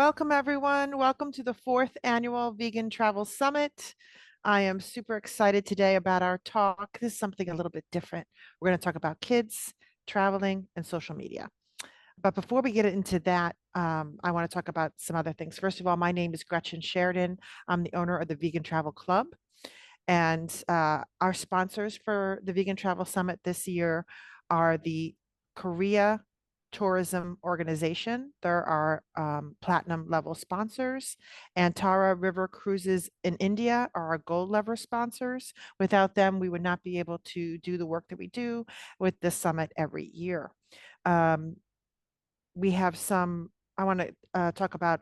Welcome, everyone. Welcome to the fourth annual Vegan Travel Summit. I am super excited today about our talk. This is something a little bit different. We're going to talk about kids, traveling, and social media. But before we get into that, I want to talk about some other things. First of all, my name is Gretchen Sheridan. I'm the owner of the Vegan Travel Club. And our sponsors for the Vegan Travel Summit this year are the Korea Tourism Organization. There are platinum level sponsors. Antara River Cruises in India are our gold level sponsors. Without them, we would not be able to do the work that we do with this summit every year. Um, we have some, I want to talk about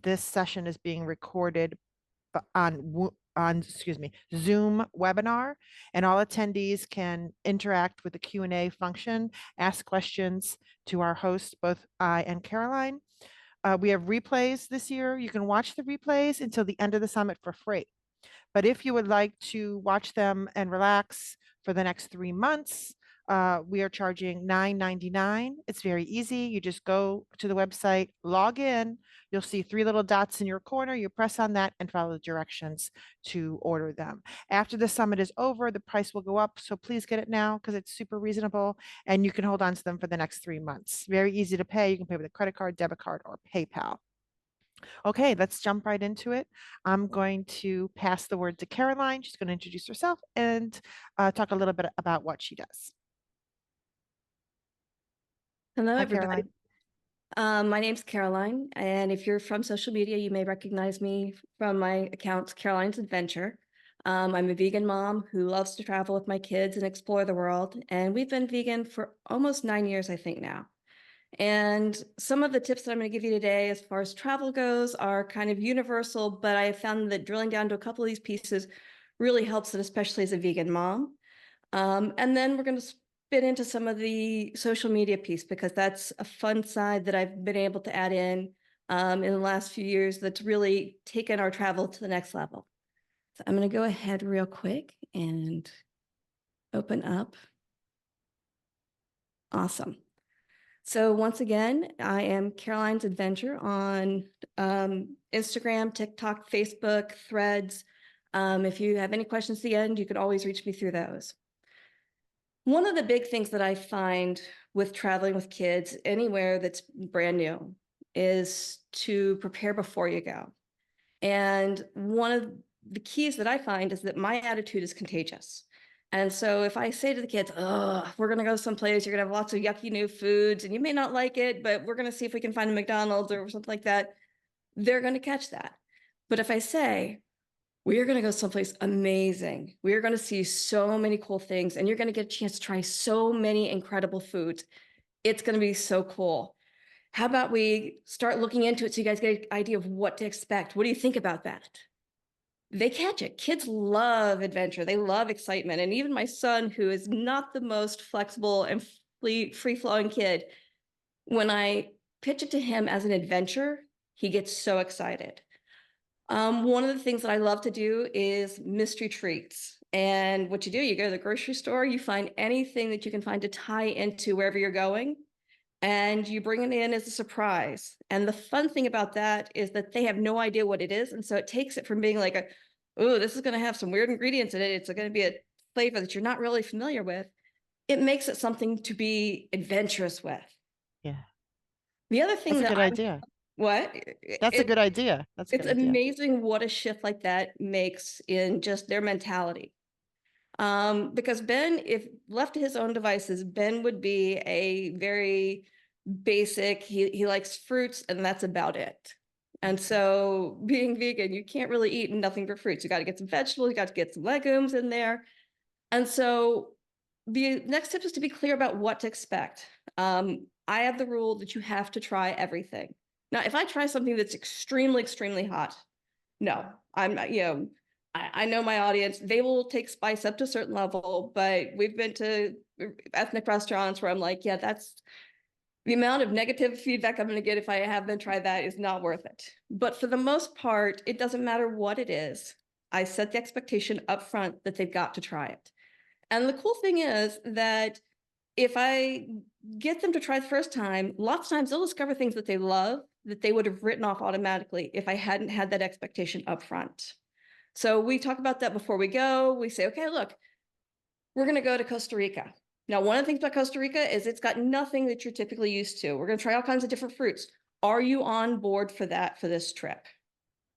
this session is being recorded on Zoom webinar, and all attendees can interact with the Q&A function, ask questions to our hosts, both I and Caroline. We have replays this year. You can watch the replays until the end of the summit for free. But if you would like to watch them and relax for the next 3 months, we are charging $9.99. It's very easy. You just go to the website, log in. You'll see three little dots in your corner. You press on that and follow the directions to order them. After the summit is over, the price will go up. So please get it now because it's super reasonable and you can hold on to them for the next 3 months. Very easy to pay. You can pay with a credit card, debit card, or PayPal. Okay, let's jump right into it. I'm going to pass the word to Caroline. She's going to introduce herself and talk a little bit about what she does. Hello, Hi, everybody. Caroline. My name's Caroline, and if you're from social media, you may recognize me from my account, Caroline's Adventure. I'm a vegan mom who loves to travel with my kids and explore the world, and we've been vegan for almost 9 years, I think now. And some of the tips that I'm going to give you today as far as travel goes are kind of universal, but I have found that drilling down to a couple of these pieces really helps, and especially as a vegan mom. And then we're going to spin into some of the social media piece because that's a fun side that I've been able to add in the last few years that's really taken our travel to the next level. So I'm going to go ahead real quick and open up. Awesome. So once again, I am Caroline's Adventure on Instagram, TikTok, Facebook, Threads. If you have any questions at the end, you can always reach me through those. One of the big things that I find with traveling with kids anywhere that's brand new is to prepare before you go. And one of the keys that I find is that my attitude is contagious. And so if I say to the kids, oh, we're going to go someplace, you're going to have lots of yucky new foods, and you may not like it, but we're going to see if we can find a McDonald's or something like that, they're going to catch that. But if I say, we are going to go someplace amazing, we are going to see so many cool things, and you're going to get a chance to try so many incredible foods, it's going to be so cool. How about we start looking into it so you guys get an idea of what to expect? What do you think about that? They catch it. Kids love adventure. They love excitement. And even my son, who is not the most flexible and free-flowing kid, when I pitch it to him as an adventure, he gets so excited. One of the things that I love to do is mystery treats. And what you do, you go to the grocery store, you find anything that you can find to tie into wherever you're going, and you bring it in as a surprise. And the fun thing about that is that they have no idea what it is. And so it takes it from being like a, oh, this is going to have some weird ingredients in it. It's going to be a flavor that you're not really familiar with. It makes it something to be adventurous with. Yeah, The other thing that's a that good idea. what? That's a good idea. That's a It's good idea. amazing what a shift like that makes in just their mentality. Because Ben, if left to his own devices, Ben would be a very basic, he likes fruits and that's about it. And so being vegan, you can't really eat nothing but fruits. You got to get some vegetables, you got to get some legumes in there. And so the next tip is to be clear about what to expect. I have the rule that you have to try everything. Now, if I try something that's extremely, extremely hot, no, I'm not, I know my audience, they will take spice up to a certain level, but we've been to ethnic restaurants where I'm like, yeah, that's the amount of negative feedback I'm going to get if I haven't tried that is not worth it. But for the most part, it doesn't matter what it is. I set the expectation up front that they've got to try it. And the cool thing is that if I get them to try the first time, lots of times they'll discover things that they love that they would have written off automatically if I hadn't had that expectation up front. So we talk about that before we go. We say, okay, look, we're going to go to Costa Rica. Now, one of the things about Costa Rica is it's got nothing that you're typically used to. We're going to try all kinds of different fruits. Are you on board for that for this trip?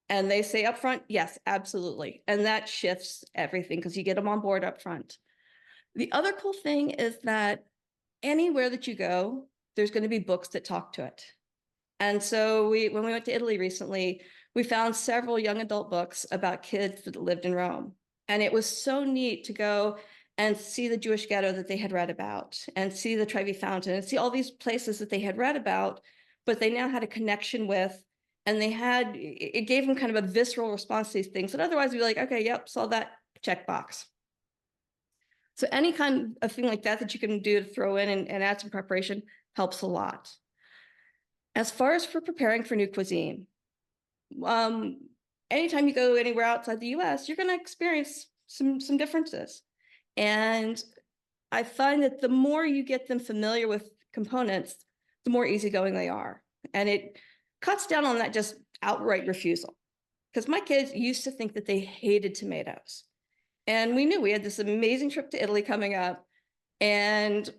And they say up front, yes, absolutely. And that shifts everything because you get them on board up front. The other cool thing is that anywhere that you go, there's going to be books that talk to it. And so when we went to Italy recently, we found several young adult books about kids that lived in Rome. And it was so neat to go and see the Jewish ghetto that they had read about, and see the Trevi Fountain, and see all these places that they had read about, but they now had a connection with, and it gave them kind of a visceral response to these things. And otherwise we'd be like, okay, yep, saw that, checkbox. So any kind of thing like that that you can do to throw in and add some preparation helps a lot. As far as for preparing for new cuisine, anytime you go anywhere outside the US, you're going to experience some differences. And I find that the more you get them familiar with components, the more easygoing they are. And it cuts down on that just outright refusal. Because my kids used to think that they hated tomatoes. And we knew we had this amazing trip to Italy coming up. And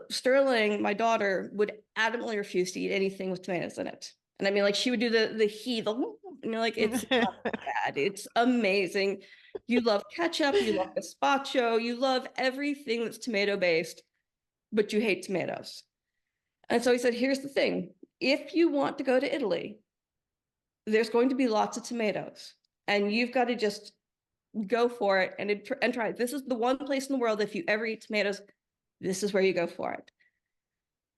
Sterling, my daughter, would adamantly refuse to eat anything with tomatoes in it. And I mean, like, she would do the and you're like, it's not bad. It's amazing. You love ketchup, you love gazpacho, you love everything that's tomato based, but you hate tomatoes. And so he said, here's the thing. If you want to go to Italy, there's going to be lots of tomatoes, and you've got to just go for it and try it. This is the one place in the world, if you ever eat tomatoes, this is where you go for it.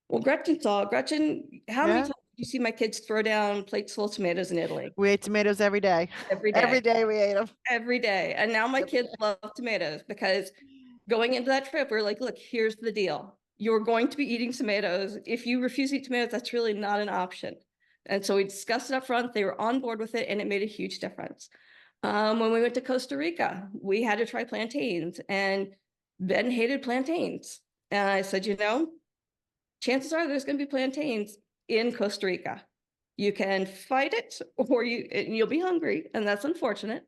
Well, Gretchen, how many Yeah, times do you see my kids throw down plates full of tomatoes in Italy? we ate tomatoes every day. Every Every day, day we ate them. every day. And now my kids love tomatoes, because going into that trip, we're like, look, here's the deal. You're going to be eating tomatoes. If you refuse to eat tomatoes, that's really not an option. And so we discussed it up front. They were on board with it, and it made a huge difference. When we went to Costa Rica, we had to try plantains, and Ben hated plantains. And I said, chances are there's going to be plantains in Costa Rica. You can fight it, or you'll be hungry, and that's unfortunate.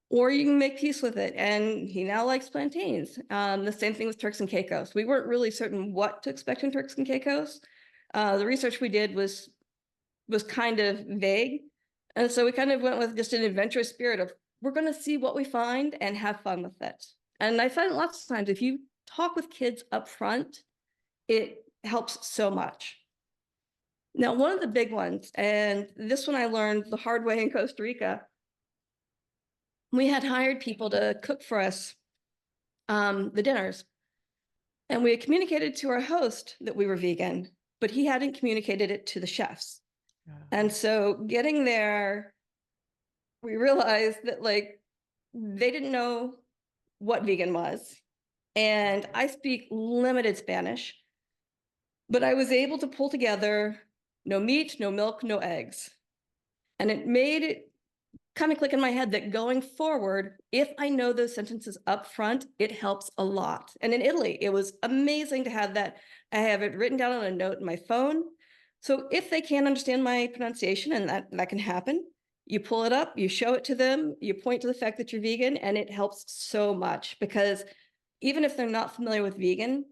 Or you can make peace with it, and he now likes plantains. The same thing with Turks and Caicos. We weren't really certain what to expect in Turks and Caicos. The research we did was kind of vague, and so we kind of went with just an adventurous spirit of, we're going to see what we find and have fun with it. And I find lots of times if you talk with kids up front, it helps so much. Now, one of the big ones, and this one I learned the hard way in Costa Rica, we had hired people to cook for us the dinners. And we had communicated to our host that we were vegan, but he hadn't communicated it to the chefs. And so getting there, we realized that, like, they didn't know what vegan was. And I speak limited Spanish, but I was able to pull together no meat, no milk, no eggs. And it made it kind of click in my head that going forward, if I know those sentences up front, it helps a lot. And in Italy, it was amazing to have that. I have it written down on a note in my phone. So if they can't understand my pronunciation, and that can happen, you pull it up, you show it to them, you point to the fact that you're vegan, and it helps so much, because even if they're not familiar with vegan,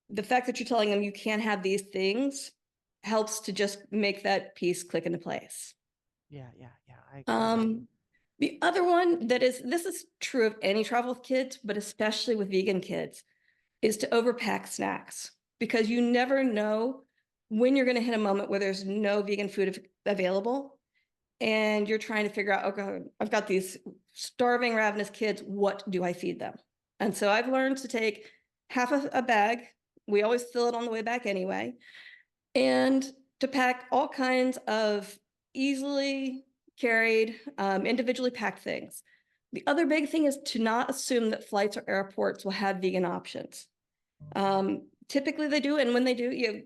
the fact that you're telling them you can't have these things helps to just make that piece click into place. Yeah, I agree. The other one this is true of any travel with kids, but especially with vegan kids, is to overpack snacks, because you never know when you're going to hit a moment where there's no vegan food available, and you're trying to figure out, okay, I've got these starving, ravenous kids, what do I feed them? And so I've learned to take half of a bag. We always fill it on the way back anyway, and to pack all kinds of easily carried, individually packed things. The other big thing is to not assume that flights or airports will have vegan options. Typically they do, and when they do,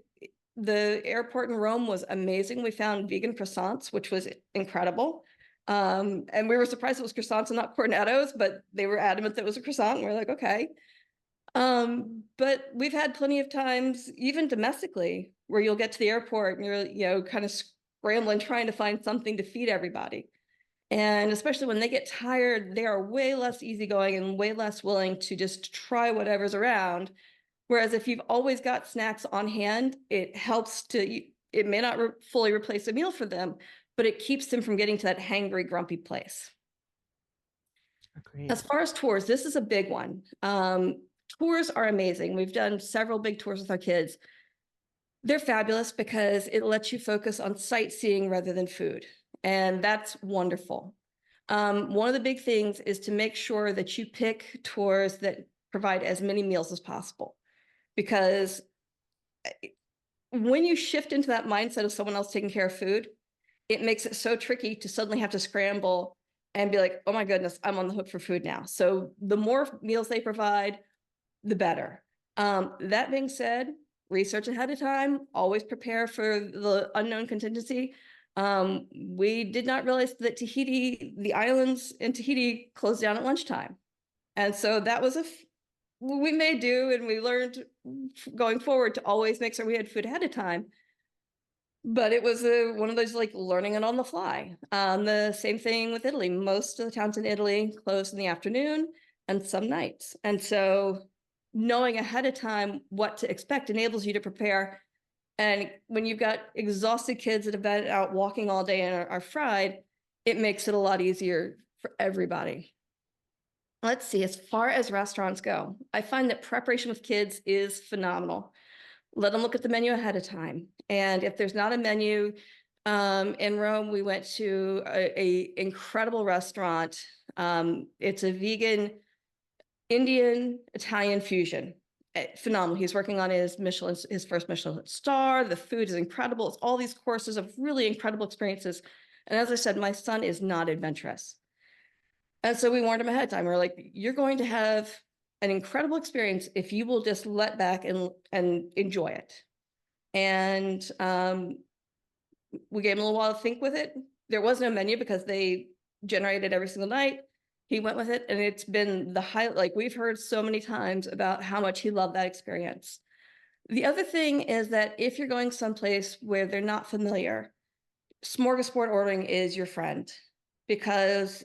the airport in Rome was amazing. We found vegan croissants, which was incredible. And we were surprised it was croissants and not cornettos, but they were adamant that it was a croissant, and we're like, okay. But we've had plenty of times, even domestically, where you'll get to the airport and you're, kind of scrambling, trying to find something to feed everybody. And especially when they get tired, they are way less easygoing and way less willing to just try whatever's around. Whereas if you've always got snacks on hand, it helps to, it may not fully replace a meal for them, but it keeps them from getting to that hangry, grumpy place. As Agreed. far as tours, this is a big one. Tours are amazing. We've done several big tours with our kids. They're fabulous because it lets you focus on sightseeing rather than food. And that's wonderful. One of the big things is to make sure that you pick tours that provide as many meals as possible. Because when you shift into that mindset of someone else taking care of food, it makes it so tricky to suddenly have to scramble and be like, oh my goodness, I'm on the hook for food now. So the more meals they provide, the better. That being said, research ahead of time, always prepare for the unknown contingency. We did not realize that Tahiti, the islands in Tahiti closed down at lunchtime. And so that was we may do, and we learned going forward to always make sure we had food ahead of time. But it was one of those like learning it on the fly. The same thing with Italy. Most of the towns in Italy close in the afternoon and some nights. And so knowing ahead of time what to expect enables you to prepare. And when you've got exhausted kids that have been out walking all day and are fried, it makes it a lot easier for everybody. Let's see, as far as restaurants go, I find that preparation with kids is phenomenal. Let them look at the menu ahead of time. And if there's not a menu, in Rome, we went to a incredible restaurant. It's a vegan Indian Italian fusion. Phenomenal. He's working on his first Michelin star. The food is incredible. It's all these courses of really incredible experiences. And as I said, my son is not adventurous. And so we warned him ahead of time. We're like, you're going to have an incredible experience if you will just let back and enjoy it. And we gave him a little while to think with it. There was no menu because they generated every single night. He went with it, and it's been the highlight. Like we've heard so many times about how much he loved that experience. The other thing is that if you're going someplace where they're not familiar, smorgasbord ordering is your friend, because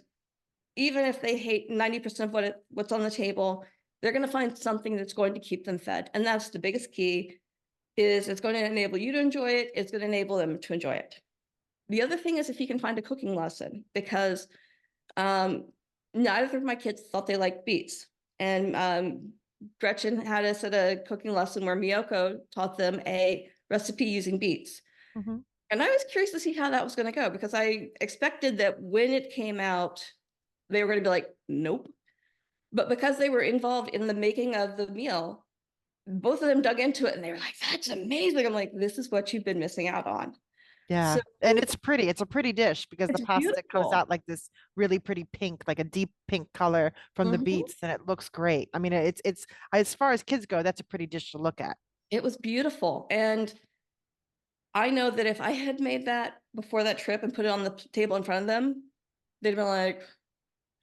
even if they hate 90% of what's on the table, they're going to find something that's going to keep them fed. And that's the biggest key, is it's going to enable you to enjoy it. It's going to enable them to enjoy it. The other thing is if you can find a cooking lesson, because neither of my kids thought they liked beets. And Gretchen had us at a cooking lesson where Miyoko taught them a recipe using beets. Mm-hmm. And I was curious to see how that was going to go, because I expected that when it came out, they were going to be like, nope. But because they were involved in the making of the meal, both of them dug into it and they were like, that's amazing. I'm like, this is what you've been missing out on. So Yeah. And it's pretty. It's a pretty dish because the it's pasta comes beautiful. out like this really pretty pink, like a deep pink color from the Mhm. beets, and it looks great. I mean, it's as far as kids go, that's a pretty dish to look at. It was beautiful. And I know that if I had made that before that trip and put it on the table in front of them, they'd be like,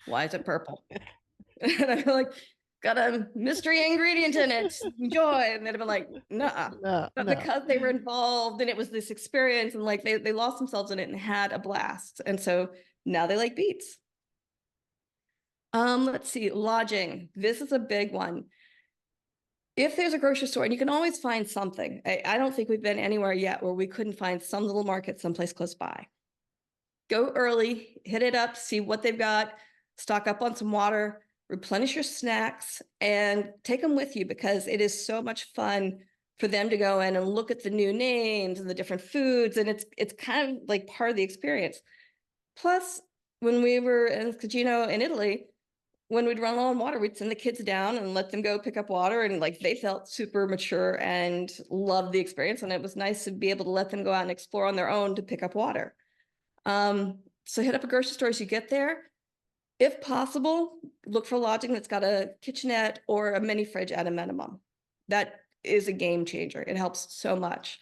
why is it purple? And I'd be like, got a mystery ingredient in it. Enjoy. And they'd have been like, nah. No, But no. because they were involved and it was this experience, and like they lost themselves in it and had a blast. And so now they like beets. Let's see, lodging. This is a big one. If there's a grocery store, and you can always find something. I don't think we've been anywhere yet where we couldn't find some little market someplace close by. Go early, hit it up, see what they've got, stock up on some water, replenish your snacks, and take them with you, because it is so much fun for them to go in and look at the new names and the different foods, and it's kind of like part of the experience. Plus, when we were in Cugino in Italy, when we'd run low on water, we'd send the kids down and let them go pick up water, and like they felt super mature and loved the experience, and it was nice to be able to let them go out and explore on their own to pick up water. So hit up a grocery store as you get there. If possible, look for lodging that's got a kitchenette or a mini fridge at a minimum. That is a game changer. It helps so much.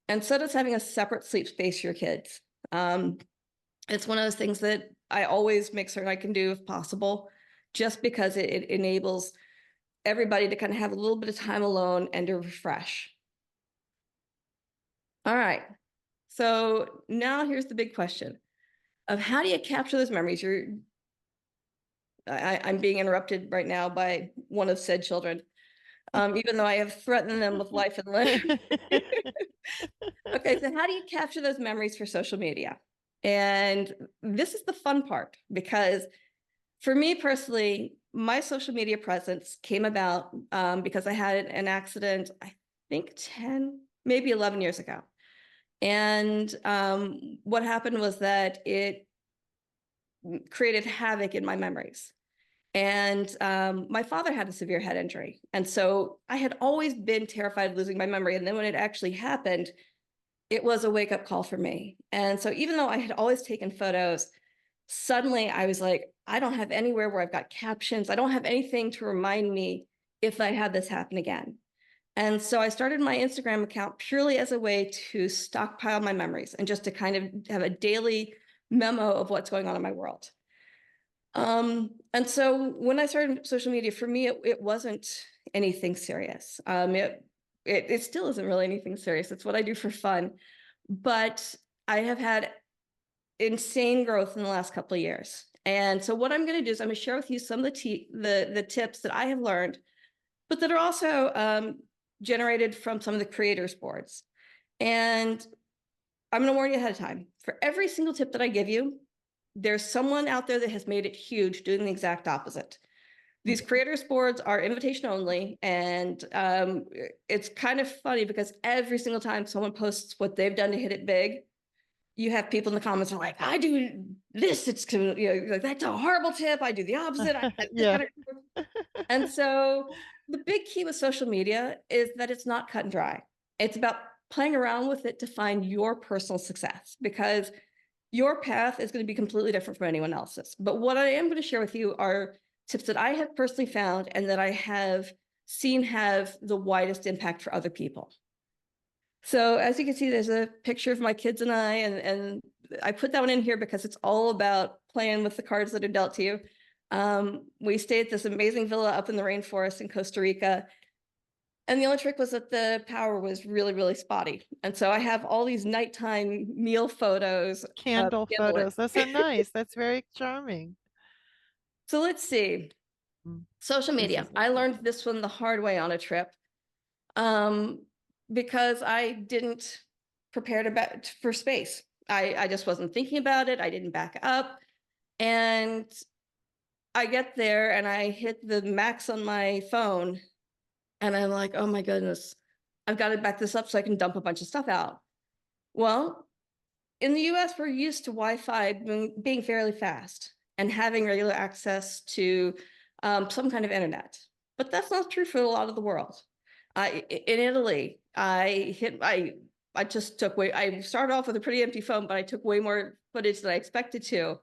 And so does having a separate sleep space for your kids. It's one of those things that I always make certain I can do if possible, just because it enables everybody to kind of have a little bit of time alone and to refresh. All right. So now here's the big question of how do you capture those memories? I'm being interrupted right now by one of said children, even though I have threatened them with life and limb. Okay, so how do you capture those memories for social media? And this is the fun part because for me personally, my social media presence came about because I had an accident, I think 10, maybe 11 years ago. And what happened was that it created havoc in my memories. And my father had a severe head injury. And so I had always been terrified of losing my memory. And then when it actually happened, it was a wake up call for me. And so even though I had always taken photos, suddenly I was like, I don't have anywhere where I've got captions. I don't have anything to remind me if I had this happen again. And so I started my Instagram account purely as a way to stockpile my memories and just to kind of have a daily memo of what's going on in my world. And so when I started social media, for me, it wasn't anything serious. It still isn't really anything serious. It's what I do for fun. But I have had insane growth in the last couple of years. And so what I'm going to do is I'm going to share with you some of the tips that I have learned, but that are also generated from some of the creators boards. And I'm going to warn you ahead of time. For every single tip that I give you, there's someone out there that has made it huge doing the exact opposite. These creators boards are invitation only. And it's kind of funny because every single time someone posts what they've done to hit it big, you have people in the comments are like, I do this. It's, like, that's a horrible tip. I do the opposite. I had this Yeah. kind of... And so the big key with social media is that it's not cut and dry. It's about playing around with it to find your personal success, because your path is going to be completely different from anyone else's. But what I am going to share with you are tips that I have personally found and that I have seen have the widest impact for other people. So as you can see, there's a picture of my kids and and I put that one in here because it's all about playing with the cards that are dealt to you. We stayed at this amazing villa up in the rainforest in Costa Rica. And the only trick was that the power was really, really spotty. And so I have all these nighttime meal photos of Candle candlelit. photos. That's so nice. That's very charming. So let's see. Mm, Social This media. is I lovely. learned this one the hard way on a trip because I didn't prepare for space. I just wasn't thinking about it. I didn't back up. And I get there and I hit the max on my phone and I'm like, oh my goodness, I've got to back this up so I can dump a bunch of stuff out. Well, in the US, we're used to Wi-Fi being fairly fast and having regular access to some kind of internet. But that's not true for a lot of the world. In Italy, I just took I started off with a pretty empty phone, but I took way more footage than I expected to.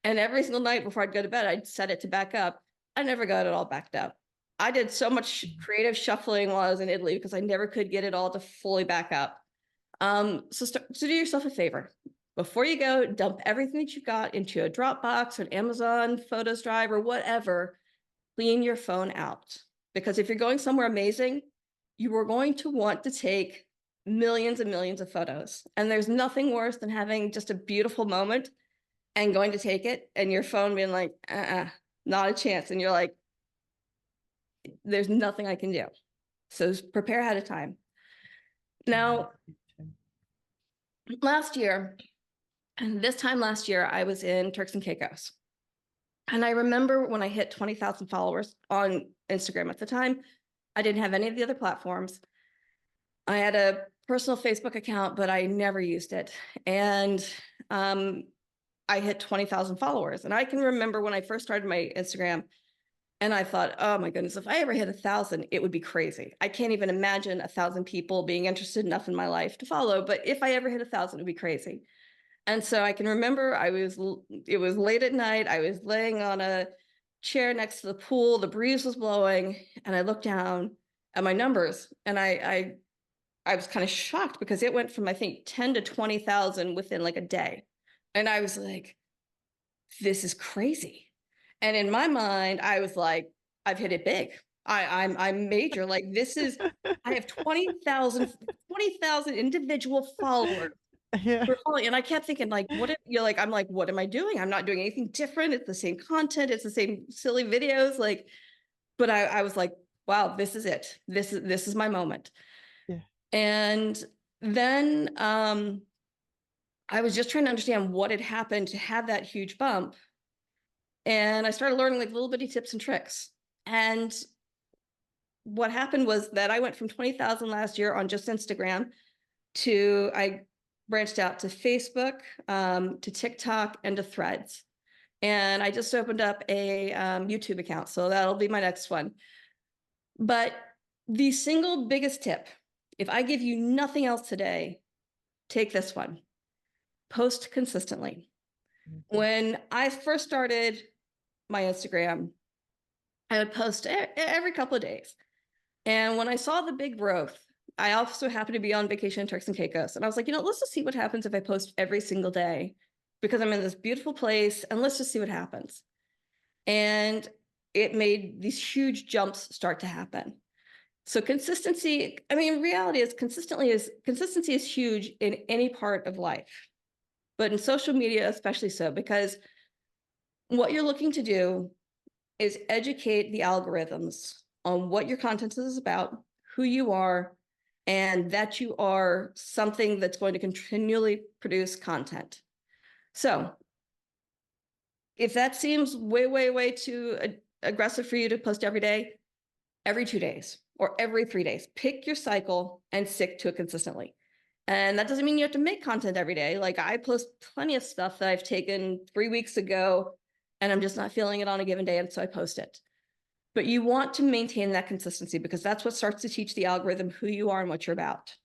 And every single night before I'd go to bed, I'd set it to back up. I never got it all backed up. I did so much creative shuffling while I was in Italy because I never could get it all to fully back up. So do yourself a favor. Before you go, dump everything that you've got into a Dropbox or an Amazon Photos Drive or whatever. Clean your phone out. Because if you're going somewhere amazing, you are going to want to take millions and millions of photos. And there's nothing worse than having just a beautiful moment and going to take it and your phone being like, not a chance. And you're like, there's nothing I can do. So prepare ahead of time. Now, last year, and this time last year, I was in Turks and Caicos. And I remember when I hit 20,000 followers on Instagram at the time, I didn't have any of the other platforms. I had a personal Facebook account, but I never used it. And I hit 20,000 followers. And I can remember when I first started my Instagram and I thought, oh my goodness, if I ever hit 1,000, it would be crazy. I can't even imagine 1,000 people being interested enough in my life to follow. But if I ever hit 1,000, it would be crazy. And so I can remember it was late at night. I was laying on a chair next to the pool. The breeze was blowing. And I looked down at my numbers and I was kind of shocked because it went from, I think, 10 to 20,000 within like a day. And I was like, this is crazy. And in my mind, I was like, I've hit it big. I'm major. Like this is, I have 20,000 individual followers Yeah. who are following. And I kept thinking like, what if you're like, I'm like, what am I doing? I'm not doing anything different. It's the same content. It's the same silly videos. Like, but I was like, wow, this is it. This is my moment. Yeah. And then I was just trying to understand what had happened to have that huge bump. And I started learning like little bitty tips and tricks. And what happened was that I went from 20,000 last year on just Instagram to I branched out to Facebook, to TikTok, and to Threads. And I just opened up a YouTube account. So that'll be my next one. But the single biggest tip, if I give you nothing else today, take this one: post consistently. Mhm. When I first started my Instagram, I would post every couple of days. And when I saw the big growth, I also happened to be on vacation in Turks and Caicos. And I was like, let's just see what happens if I post every single day, because I'm in this beautiful place, and let's just see what happens. And it made these huge jumps start to happen. So consistency, I mean, reality is consistency is huge in any part of life, but in social media, especially so, because what you're looking to do is educate the algorithms on what your content is about, who you are, and that you are something that's going to continually produce content. So if that seems way, way, way too aggressive for you to post every day, every 2 days or every 3 days, pick your cycle and stick to it consistently. And that doesn't mean you have to make content every day. Like I post plenty of stuff that I've taken 3 weeks ago and I'm just not feeling it on a given day. And so I post it. But you want to maintain that consistency because that's what starts to teach the algorithm who you are and what you're about.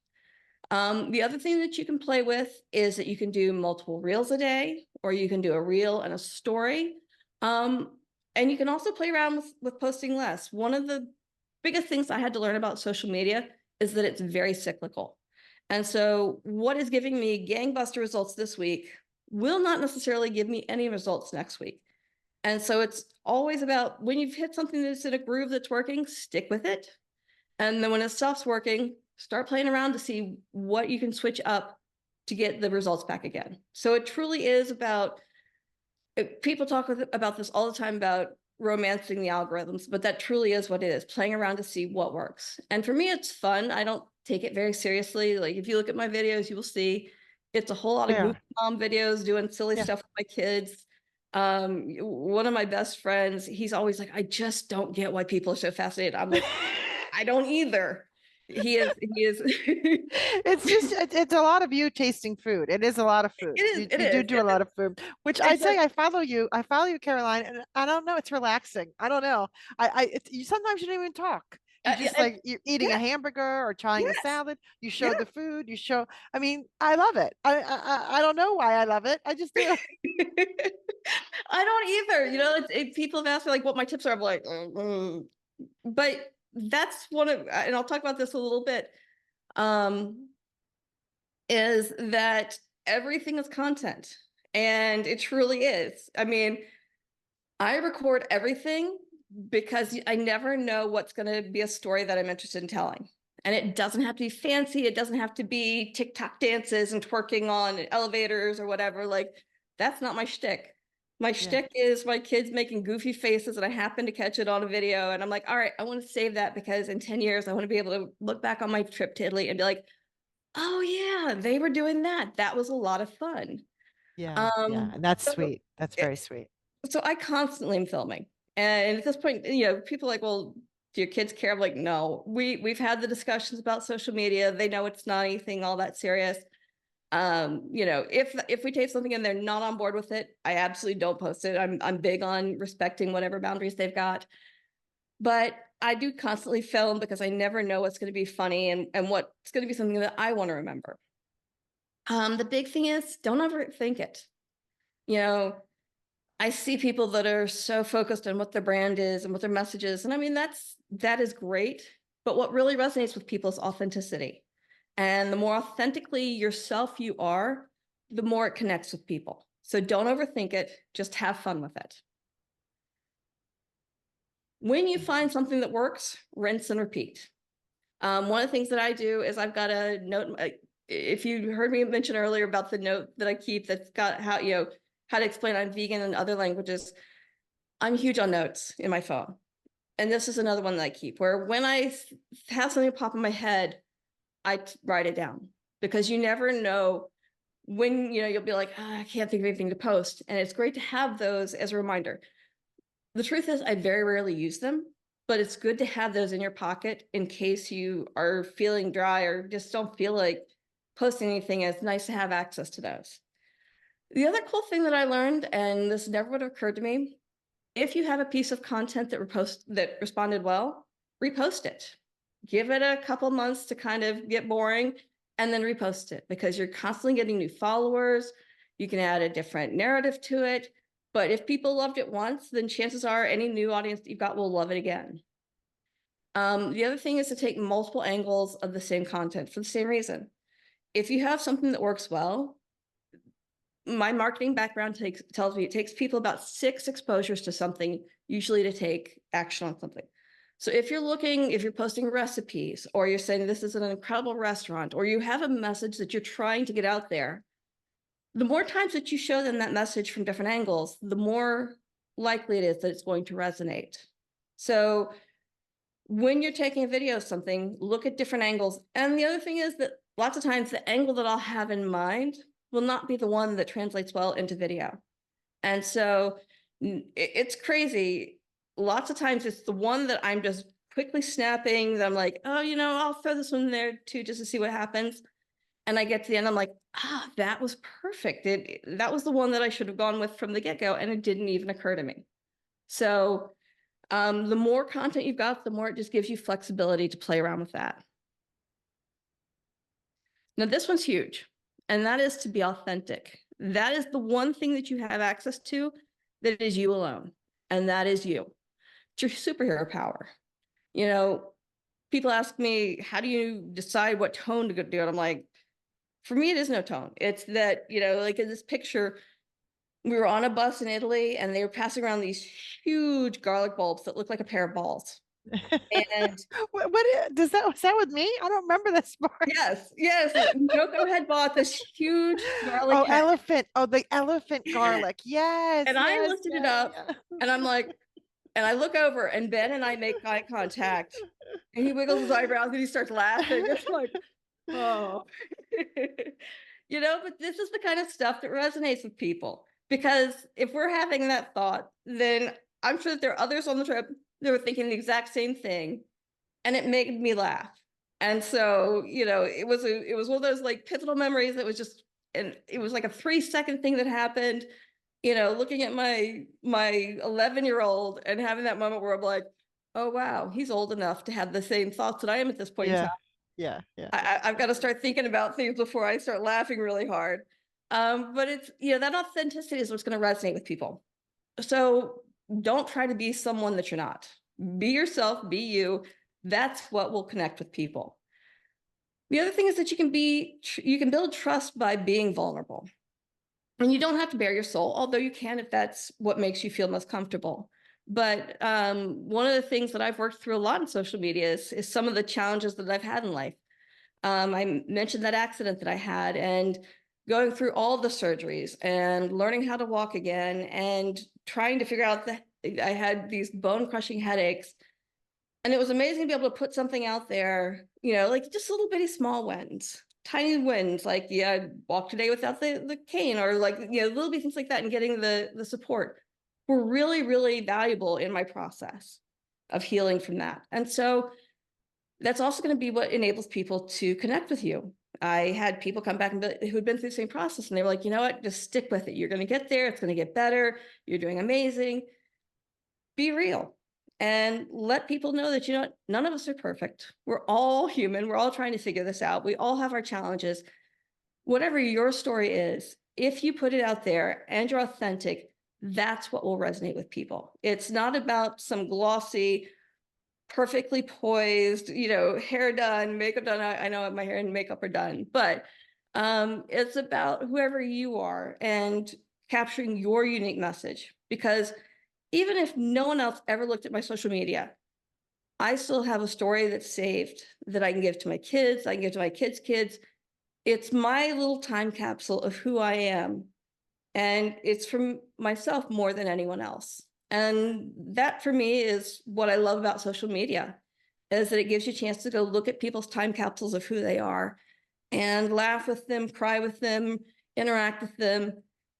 The other thing that you can play with is that you can do multiple reels a day, or you can do a reel and a story. And you can also play around with posting less. One of the biggest things I had to learn about social media is that it's very cyclical. And so what is giving me gangbuster results this week will not necessarily give me any results next week. And so it's always about when you've hit something that's in a groove that's working, stick with it. And then when it stops working, start playing around to see what you can switch up to get the results back again. So it truly is about, people talk about this all the time about romancing the algorithms, but that truly is what it is, playing around to see what works. And for me, it's fun. I don't take it very seriously. Like if you look at my videos, you will see it's a whole lot of Yeah. goofy mom videos doing silly Yeah. stuff with my kids. One of my best friends, he's always like, I just don't get why people are so fascinated. I'm like, I don't either. He is. It's just it's a lot of you tasting food. It is a lot of food. It is, You it you do is. do a lot of food, which And I'd so say I follow you, Caroline, and I don't know, it's relaxing. I don't know. You sometimes you don't even talk. You just and, like you're eating a yeah, hamburger or trying a yes, salad. You yeah. show the food. You show. I mean, I love it. I don't know why I love it. I just do. I don't either. People have asked me like what my tips are. I'm like, but that's one of, and I'll talk about this a little bit. Um, is that everything is content, and it truly is. I mean, I record everything because I never know what's going to be a story that I'm interested in telling. And it doesn't have to be fancy. It doesn't have to be TikTok dances and twerking on elevators or whatever. Like, that's not my shtick. My Yeah. shtick is my kids making goofy faces, and I happen to catch it on a video. And I'm like, all right, I want to save that because in 10 years, I want to be able to look back on my trip to Italy and be like, oh, yeah, they were doing that. That was a lot of fun. Yeah. Yeah. Um, And that's so sweet. That's very sweet. so I constantly am filming. And at this point, people are like, well, do your kids care? I'm like, no. We've had the discussions about social media. They know it's not anything all that serious. If we tape something and they're not on board with it, I absolutely don't post it. I'm big on respecting whatever boundaries they've got. But I do constantly film because I never know what's going to be funny and what's going to be something that I want to remember. The big thing is don't overthink it. You know, I see people that are so focused on what their brand is and what their message is. And I mean, that is great. But what really resonates with people is authenticity. And the more authentically yourself you are, the more it connects with people. So don't overthink it, just have fun with it. When you find something that works, rinse and repeat. One of the things that I do is I've got a note. If you heard me mention earlier about the note that I keep that's got how, how to explain I'm vegan in other languages, I'm huge on notes in my phone. And this is another one that I keep where when I have something pop in my head, I write it down, because you never know when, you'll be like, oh, I can't think of anything to post. And it's great to have those as a reminder. The truth is, I very rarely use them, but it's good to have those in your pocket in case you are feeling dry or just don't feel like posting anything. It's nice to have access to those. The other cool thing that I learned, and this never would have occurred to me, if you have a piece of content that responded well, repost it. Give it a couple months to kind of get boring and then repost it, because you're constantly getting new followers. You can add a different narrative to it. But if people loved it once, then chances are any new audience that you've got will love it again. The other thing is to take multiple angles of the same content for the same reason. If you have something that works well, my marketing background tells me it takes people about 6 exposures to something, usually to take action on something. So if you're posting recipes, or you're saying this is an incredible restaurant, or you have a message that you're trying to get out there, the more times that you show them that message from different angles, the more likely it is that it's going to resonate. So when you're taking a video of something, look at different angles. And the other thing is that lots of times the angle that I'll have in mind will not be the one that translates well into video. And so it's crazy. Lots of times it's the one that I'm just quickly snapping that I'm like, oh, I'll throw this one there too, just to see what happens. And I get to the end, I'm like, that was perfect. That was the one that I should have gone with from the get-go, and it didn't even occur to me. So the more content you've got, the more it just gives you flexibility to play around with that. Now, this one's huge, and that is to be authentic. That is the one thing that you have access to that is you alone, and that is you. It's your superhero power. People ask me, how do you decide what tone to do? And I'm like, for me, it is no tone. It's that, like in this picture, we were on a bus in Italy and they were passing around these huge garlic bulbs that look like a pair of balls. And was that with me? I don't remember this part. yes, Yoko had bought this huge garlic Oh, head. elephant. Oh, the elephant garlic. Yes, And I yes, lifted it yes, up yeah. and I'm like, and I look over and Ben and I make eye contact and he wiggles his eyebrows and he starts laughing. It's like, oh, but this is the kind of stuff that resonates with people, because if we're having that thought, then I'm sure that there are others on the trip that were thinking the exact same thing, and it made me laugh. And so, it was one of those like pivotal memories that was just, and it was like a 3-second thing that happened, looking at my 11-year-old and having that moment where I'm like, oh, wow, he's old enough to have the same thoughts that I am at this point in time. Yeah, yeah. I've got to start thinking about things before I start laughing really hard. But it's, that authenticity is what's going to resonate with people. So don't try to be someone that you're not. Be yourself, be you. That's what will connect with people. The other thing is that you can build trust by being vulnerable. And you don't have to bare your soul, although you can if that's what makes you feel most comfortable. But one of the things that I've worked through a lot in social media is some of the challenges that I've had in life. I mentioned that accident that I had, and going through all the surgeries and learning how to walk again and trying to figure out that I had these bone crushing headaches. And it was amazing to be able to put something out there, like just little bitty small wins, tiny wins, like, yeah, walk today without the cane, or like, little bitty things like that, and getting the support were really, really valuable in my process of healing from that. And so that's also going to be what enables people to connect with you. I had people come back who'd been through the same process, and they were like, you know what, just stick with it. You're going to get there. It's going to get better. You're doing amazing. Be real and let people know that, none of us are perfect. We're all human. We're all trying to figure this out. We all have our challenges. Whatever your story is, if you put it out there and you're authentic, that's what will resonate with people. It's not about some glossy, perfectly poised, hair done, makeup done. I know my hair and makeup are done, but it's about whoever you are and capturing your unique message. Because even if no one else ever looked at my social media, I still have a story that's saved that I can give to my kids. I can give to my kids' kids. It's my little time capsule of who I am. And it's from myself more than anyone else. And that for me is what I love about social media, is that it gives you a chance to go look at people's time capsules of who they are and laugh with them, cry with them, interact with them,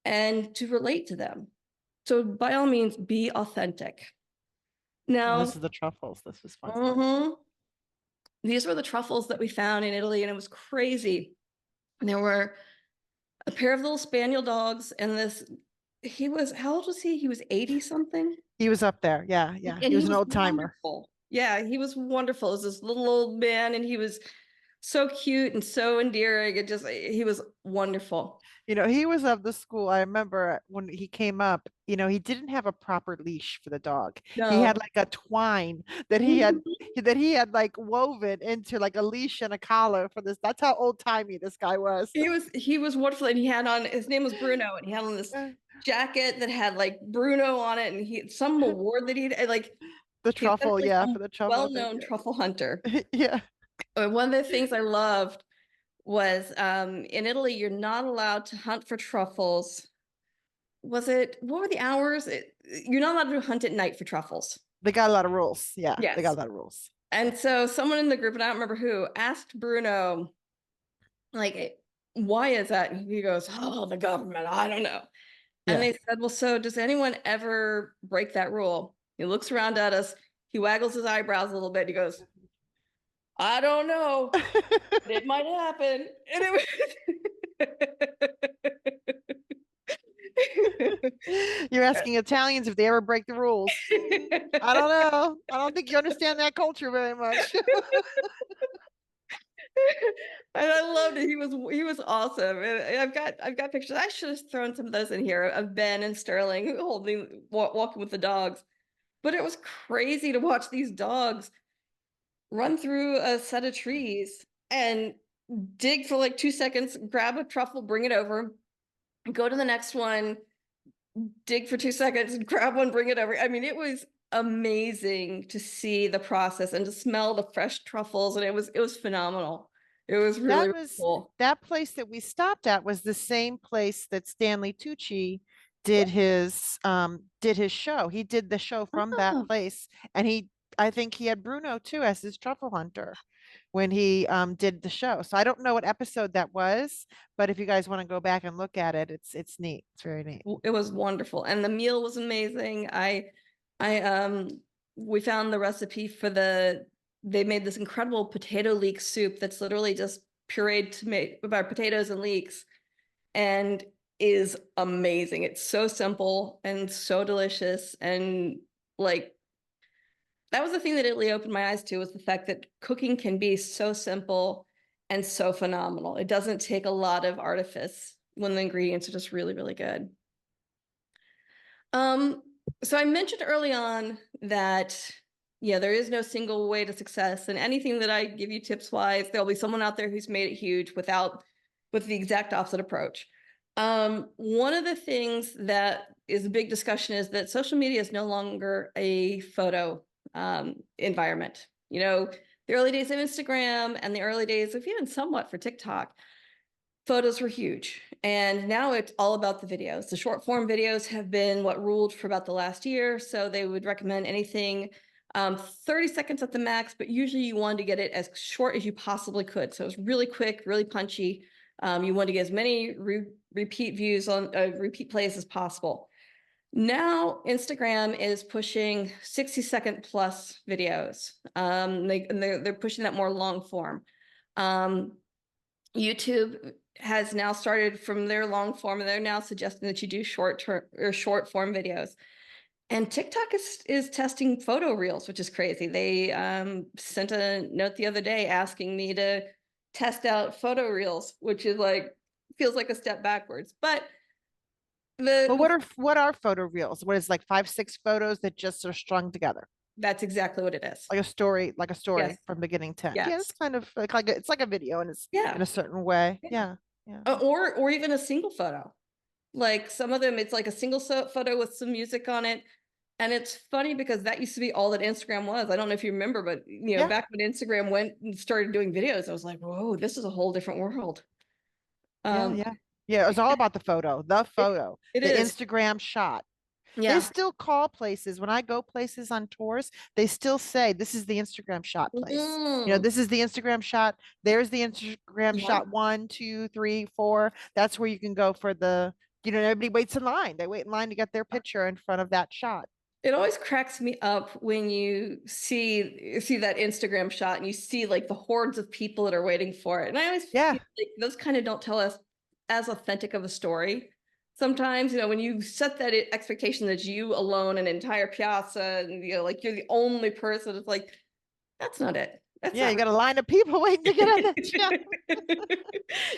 and to relate to them. So by all means, be authentic. And this Now, is the truffles. This was fun. mhm, these were the truffles that we found in Italy, and it was crazy. And there were a pair of little spaniel dogs, and this, he was, how old was he? He was 80 something. He was up there. Yeah, yeah. And He he was an was old timer. wonderful. Yeah, he was wonderful. It was this little old man, and he was so cute and so endearing. It just, he was wonderful. He was of the school. I remember when he came up, he didn't have a proper leash for the dog. He had No. like a twine that he had Mhm. that he had like woven into like a leash and a collar for this. That's how old timey this guy was. He was wonderful, and he had on, his name was Bruno, and he had on this jacket that had like Bruno on it, and he some award that he'd like. The He was truffle, definitely yeah, for some the truffle thing. well-known truffle hunter. Yeah. One of the things I loved was in Italy, you're not allowed to hunt for truffles. Was it, what were the hours? You're not allowed to hunt at night for truffles. They got a lot of rules. Yeah, they got Yes. a lot of rules. And so someone in the group, and I don't remember who, asked Bruno, like, why is that? And he goes, oh, the government, I don't know. And Yeah. they said, well, so does anyone ever break that rule? He looks around at us, he waggles his eyebrows a little bit, he goes, I don't know. It might happen. And You're asking Italians if they ever break the rules. I don't know. I don't think you understand that culture very much. And I loved it. He was awesome. And I've got pictures. I should have thrown some of those in here of Ben and Sterling holding walking with the dogs. But it was crazy to watch these dogs run through a set of trees and dig for like 2 seconds, grab a truffle, bring it over, go to the next one, dig for 2 seconds, grab one, bring it over. I mean, it was amazing to see the process and to smell the fresh truffles, and it was phenomenal. It was really, That really was cool. that place that we stopped at was the same place that Stanley Tucci did his show. He did the show from that Oh, place, and I think he had Bruno too as his truffle hunter when he did the show. So I don't know what episode that was, but if you guys want to go back and look at it, it's neat. It's very neat. it was wonderful, and the meal was amazing. I we found the recipe for they made this incredible potato leek soup that's literally just pureed about potatoes and leeks, and is amazing. It's so simple and so delicious, and like, that was the thing that really opened my eyes to, was the fact that cooking can be so simple and so phenomenal. It doesn't take a lot of artifice when the ingredients are just really, really good. Um, so I mentioned early on that, yeah, there is no single way to success, and anything that I give you tips wise, there'll be someone out there who's made it huge with the exact opposite approach. One of the things that is a big discussion is that social media is no longer a photo environment. The early days of Instagram and the early days of even somewhat for TikTok, photos were huge. And now it's all about the videos. The short form videos have been what ruled for about the last year. So they would recommend anything 30 seconds at the max, but usually you wanted to get it as short as you possibly could. So it was really quick, really punchy. You want to get as many repeat views on repeat plays as possible. Now Instagram is pushing 60-second plus videos. They're pushing that more long form. YouTube has now started from their long form, and they're now suggesting that you do short form videos. And TikTok is testing photo reels, which is crazy. They sent a note the other day asking me to test out reels, which is like, feels like a step backwards. But Well, the what are photo reels? What is like 5, 6 photos that just are strung together? that's exactly what it is. Like a story Yes, from beginning to end. Yeah, it's yes, kind of it's like a video and it's yeah, in a certain way. yeah. Yeah. Yeah. Or even a single photo. Like some of them, it's like a single photo with some music on it. And it's funny because that used to be all that Instagram was. I don't know if you remember, but Yeah, back when Instagram went and started doing videos, I was like, whoa, this is a whole different world. yeah, Um, yeah. Yeah, it was all about the it, photo, it the is. Instagram shot. They Yeah. still call places when I go places on tours, they still say this is the Instagram shot place. Mm, This is the Instagram shot. There's the Instagram yeah. shot 1, 2, 3, 4. That's where you can go for everybody waits in line. They wait in line to get their picture in front of that shot. It always cracks me up when you see that Instagram shot and you see like the hordes of people that are waiting for it. And I always Yeah. feel like those kind of don't tell us as authentic of a story. Sometimes, when you set that expectation that you alone an entire piazza and like you're the only person, it's like that's not it. That's Yeah, not you got a line of people waiting to get on that shot.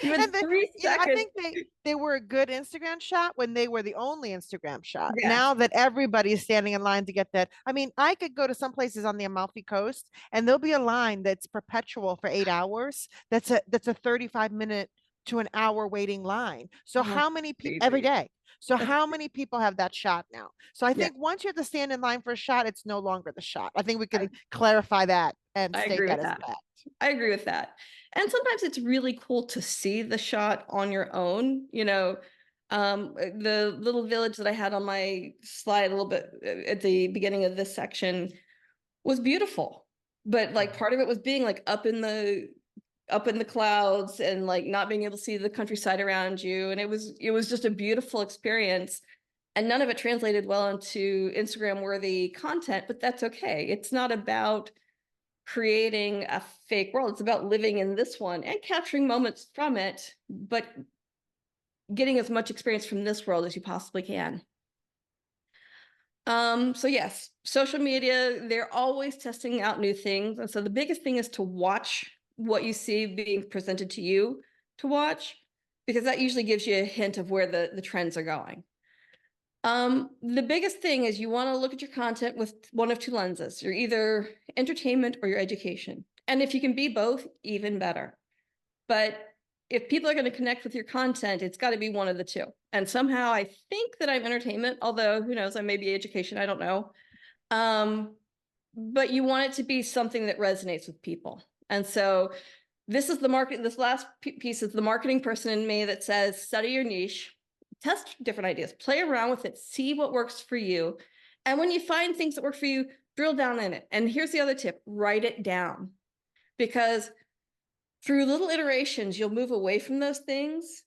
you And had 3 seconds. I think they were a good Instagram shot when they were the only Instagram shot. Yes, Now that everybody is standing in line to get that, I mean, I could go to some places on the Amalfi Coast and there'll be a line that's perpetual for 8 hours. That's a 35 minute to an hour waiting line. So oh, how many people every crazy. day? So That's how many people have that shot now? So I yeah. think once you have to stand in line for a shot, it's no longer the shot. I think we I, can clarify that and I state agree that with as that. a fact. I agree with that. And sometimes it's really cool to see the shot on your own. The little village that I had on my slide a little bit at the beginning of this section was beautiful. But like part of it was being like up in the clouds and like not being able to see the countryside around you. And it was just a beautiful experience. And none of it translated well into Instagram worthy content, but that's okay. It's not about creating a fake world. It's about living in this one and capturing moments from it, but getting as much experience from this world as you possibly can. So yes, social media, they're always testing out new things. And so the biggest thing is to watch what you see being presented to you to watch, because that usually gives you a hint of where the trends are going. The biggest thing is you want to look at your content with one of two lenses. You're either entertainment or your education. And if you can be both, even better. But if people are going to connect with your content, it's got to be one of the two. And somehow I think that I'm entertainment, although who knows, I may be education, I don't know. Um, but you want it to be something that resonates with people. And so this last piece is the marketing person in me that says, study your niche, test different ideas, play around with it, see what works for you. And when you find things that work for you, drill down in it. And here's the other tip, write it down. Because through little iterations, you'll move away from those things.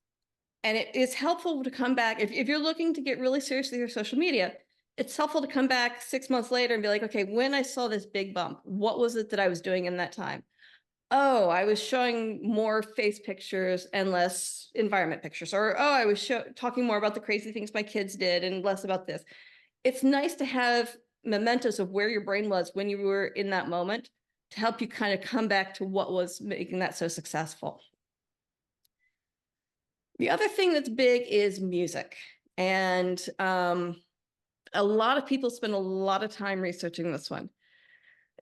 And it is helpful to come back. If you're looking to get really serious with your social media, it's helpful to come back 6 months later and be like, okay, when I saw this big bump, what was it that I was doing in that time? Oh, I was showing more face pictures and less environment pictures. Or, oh, I was talking more about the crazy things my kids did and less about this. It's nice to have mementos of where your brain was when you were in that moment to help you kind of come back to what was making that so successful. The other thing that's big is music. And a lot of people spend a lot of time researching this one.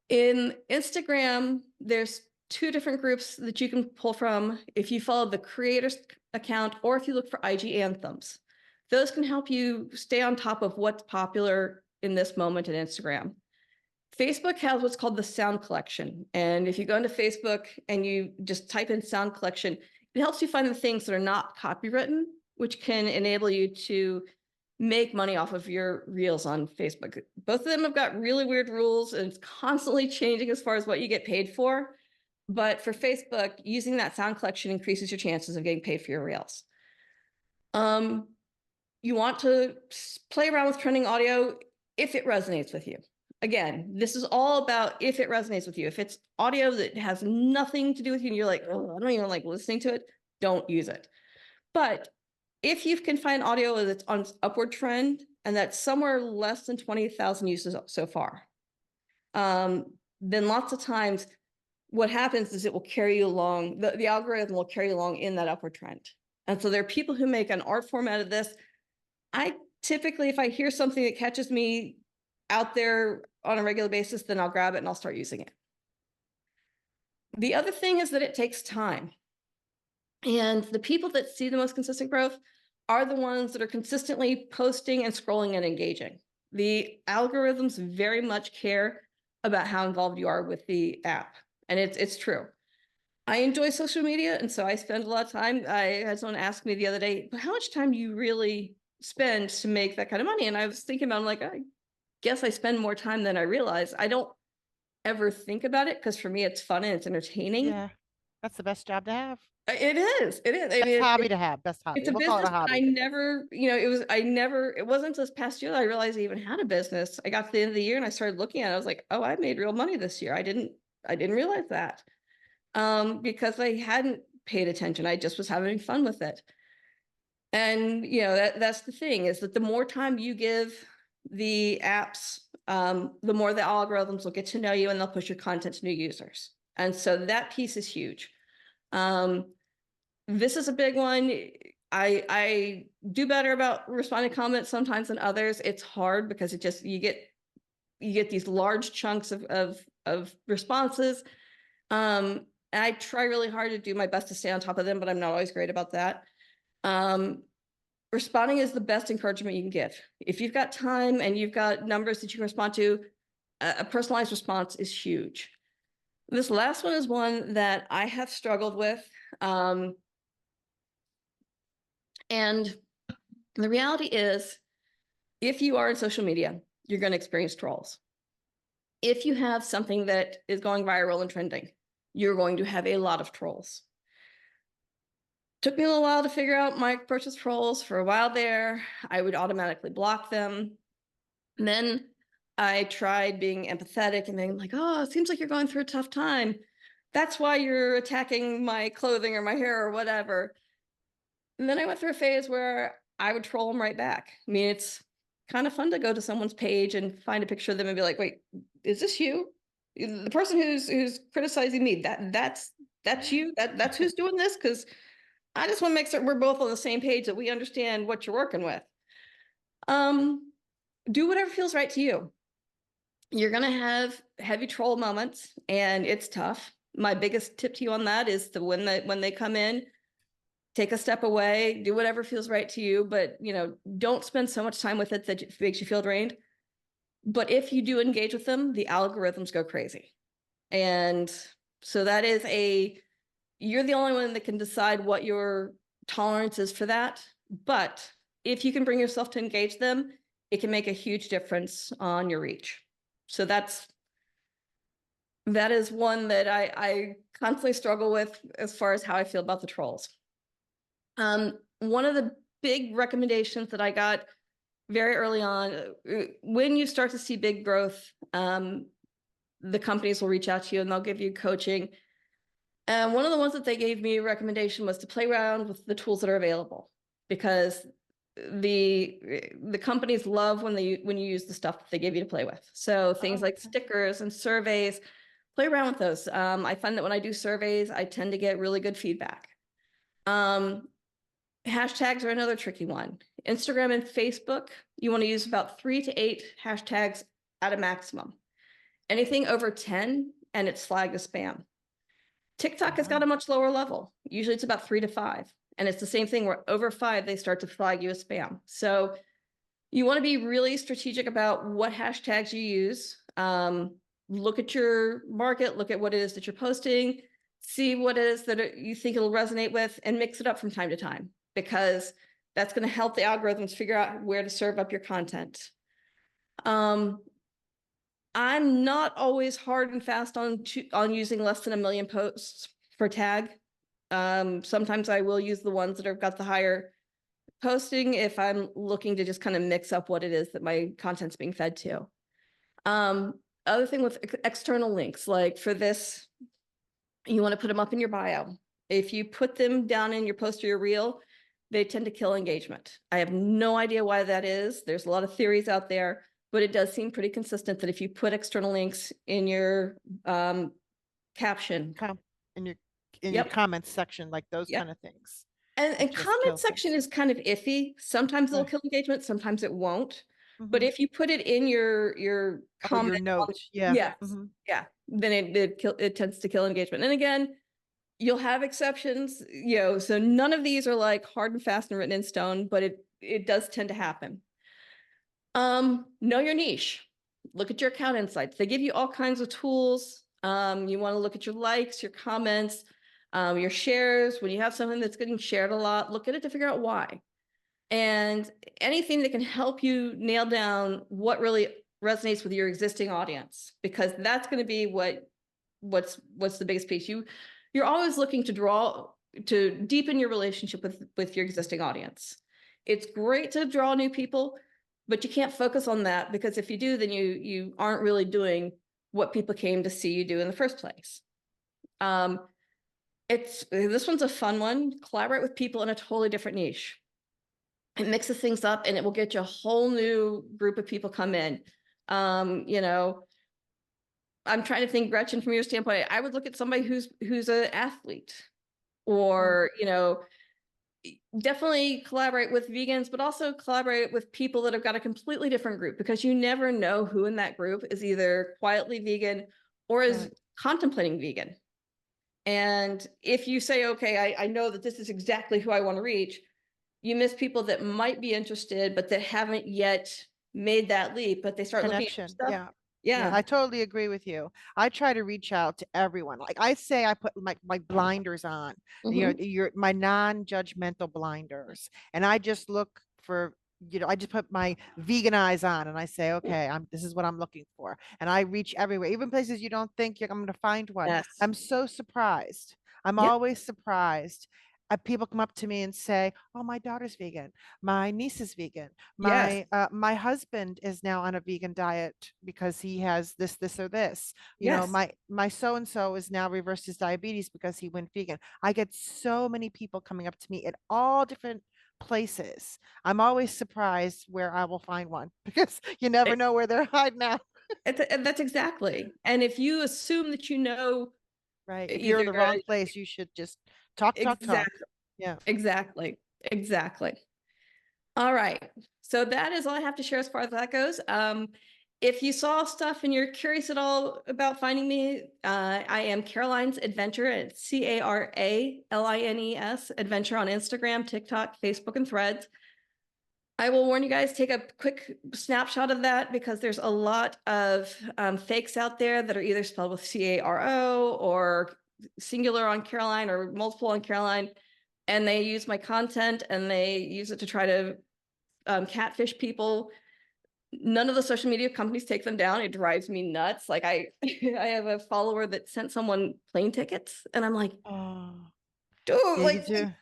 In Instagram, there's two different groups that you can pull from if you follow the creators account or if you look for IG anthems. Those can help you stay on top of what's popular in this moment in Instagram. Facebook has what's called the sound collection. And if you go into Facebook and you just type in sound collection, it helps you find the things that are not copywritten, which can enable you to make money off of your reels on Facebook. Both of them have got really weird rules and it's constantly changing as far as what you get paid for. But for Facebook, using that sound collection increases your chances of getting paid for your reels. You want to play around with trending audio if it resonates with you. Again, this is all about if it resonates with you. If it's audio that has nothing to do with you and you're like, oh, I don't even like listening to it, don't use it. But if you can find audio that's on upward trend and that's somewhere less than 20,000 uses so far, then lots of times what happens is it will carry you along, the algorithm will carry you along in that upward trend. And so there are people who make an art form out of this. I typically, if I hear something that catches me out there on a regular basis, then I'll grab it and I'll start using it. The other thing is that it takes time. And the people that see the most consistent growth are the ones that are consistently posting and scrolling and engaging. The algorithms very much care about how involved you are with the app. And it's true. I enjoy social media, and so I spend a lot of time. I had someone ask me the other day, but how much time do you really spend to make that kind of money? And I was thinking about, I'm like, I guess I spend more time than I realize. I don't ever think about it because for me, it's fun and it's entertaining. Yeah. That's the best job to have. It is. It is. I Best mean, hobby to have. Best it's hobby. a We'll call it business, a but I hobby. never, it wasn't this past year that I realized I even had a business. I got to the end of the year and I started looking at it. I was like, oh, I made real money this year. I didn't realize that. Because I hadn't paid attention. I just was having fun with it. And that's the thing, is that the more time you give the apps, the more the algorithms will get to know you and they'll push your content to new users. And so that piece is huge. This is a big one. I do better about responding to comments sometimes than others. It's hard because you get these large chunks of responses. And I try really hard to do my best to stay on top of them, but I'm not always great about that. Responding is the best encouragement you can give. If you've got time and you've got numbers that you can respond to, a personalized response is huge. This last one is one that I have struggled with. And the reality is, if you are in social media, you're going to experience trolls. If you have something that is going viral and trending, you're going to have a lot of trolls. Took me a little while to figure out my approach with trolls. For a while there, I would automatically block them. And then I tried being empathetic and being like, oh, it seems like you're going through a tough time. That's why you're attacking my clothing or my hair or whatever. And then I went through a phase where I would troll them right back. I mean, it's kind of fun to go to someone's page and find a picture of them and be like, wait, is this you? The person who's criticizing me, that's you? That's who's doing this? Because I just want to make sure we're both on the same page, that we understand what you're working with. Do whatever feels right to you. You're going to have heavy troll moments and it's tough. My biggest tip to you on that is to when they come in, take a step away, do whatever feels right to you, but don't spend so much time with it that it makes you feel drained. But if you do engage with them, the algorithms go crazy. And so that is you're the only one that can decide what your tolerance is for that. But if you can bring yourself to engage them, it can make a huge difference on your reach. So that is one that I constantly struggle with as far as how I feel about the trolls. One of the big recommendations that I got very early on, when you start to see big growth, the companies will reach out to you and they'll give you coaching. And one of the ones that they gave me a recommendation was to play around with the tools that are available, because the companies love when you use the stuff that they give you to play with. So things like stickers and surveys, play around with those. I find that when I do surveys, I tend to get really good feedback. Hashtags are another tricky one. Instagram and Facebook, you want to use about 3 to 8 hashtags at a maximum. Anything over 10 and it's flagged as spam. TikTok has got a much lower level. Usually it's about 3 to 5. And it's the same thing where over 5, they start to flag you as spam. So you want to be really strategic about what hashtags you use. Look at your market, look at what it is that you're posting, see what it is that you think it'll resonate with, and mix it up from time to time, because that's going to help the algorithms figure out where to serve up your content. I'm not always hard and fast on using less than 1 million posts per tag. Sometimes I will use the ones that have got the higher posting if I'm looking to just kind of mix up what it is that my content's being fed to. Other thing with external links, like for this, you want to put them up in your bio. If you put them down in your post or your reel, they tend to kill engagement. I have no idea why that is. There's a lot of theories out there, but it does seem pretty consistent that if you put external links in your caption, in your comments section, like those kind of things. And comment section is kind of iffy. Sometimes it'll kill engagement, sometimes it won't. But if you put it in your comment, your note, yeah, then it tends to kill engagement. And again, you'll have exceptions, so none of these are like hard and fast and written in stone, but it does tend to happen. Know your niche. Look at your account insights. They give you all kinds of tools. You want to look at your likes, your comments, your shares. When you have something that's getting shared a lot, look at it to figure out why. And anything that can help you nail down what really resonates with your existing audience, because that's going to be what's the biggest piece. You're always looking to deepen your relationship with your existing audience. It's great to draw new people, but you can't focus on that, because if you do, then you aren't really doing what people came to see you do in the first place. This one's a fun one. Collaborate with people in a totally different niche. It mixes things up, and it will get you a whole new group of people come in. You know, I'm trying to think, Gretchen, from your standpoint, I would look at somebody who's an athlete, Mm, or, you know, definitely collaborate with vegans, but also collaborate with people that have got a completely different group, because you never know who in that group is either quietly vegan or is right. contemplating vegan. And if you say, okay, I know that this is exactly who I want to reach, you miss people that might be interested, but that haven't yet made that leap, but they start looking at your Connection. stuff. Yeah. Yeah, Yeah. I totally agree with you. I try to reach out to everyone. Like I say, I put my blinders on, Hmm. my non-judgmental blinders, and I just look for, I just put my vegan eyes on and I say, okay, this is what I'm looking for. And I reach everywhere, even places you don't think I'm going to find one. Yes. I'm so surprised. I'm Yep. always surprised. People come up to me and say, "Oh, my daughter's vegan. My niece is vegan. Yes. My husband is now on a vegan diet because he has this or this. Yes. My so and so is now reversed his diabetes because he went vegan." I get so many people coming up to me at all different places. I'm always surprised where I will find one because you never It, know where they're hiding out. that's exactly. And if you assume that you know Right. If you're in either the wrong place, you should just talk, talk, talk. exactly, Yeah. exactly, exactly. All right. So that is all I have to share as far as that goes. If you saw stuff and you're curious at all about finding me, I am Caroline's Adventure at Caralines Adventure on Instagram, TikTok, Facebook, and Threads. I will warn you guys, take a quick snapshot of that, because there's a lot of fakes out there that are either spelled with Caro or singular on Caroline or multiple on Caroline. And they use my content and they use it to try to catfish people. None of the social media companies take them down. It drives me nuts. Like I have a follower that sent someone plane tickets, and I'm like, Oh, dude, yeah, you like, do.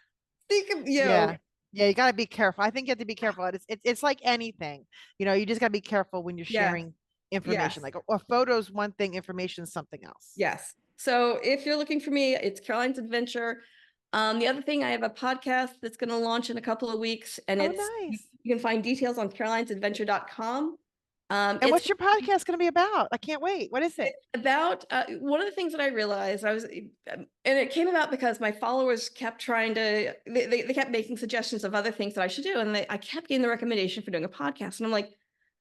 think of, Yeah. Yeah, you got to be careful. I think you have to be careful. It's like anything. You just got to be careful when you're yes, sharing information. yes, Like a photo's one thing, information is something else. yes. So if you're looking for me, it's Caroline's Adventure. The other thing, I have a podcast that's going to launch in a couple of weeks, and Oh, you nice. can find details on carolinesadventure.com. And It's what's your podcast going to be about? I can't wait. What is it? It's about one of the things that I realized and it came about because my followers kept trying to, they kept making suggestions of other things that I should do. And I kept getting the recommendation for doing a podcast. And I'm like,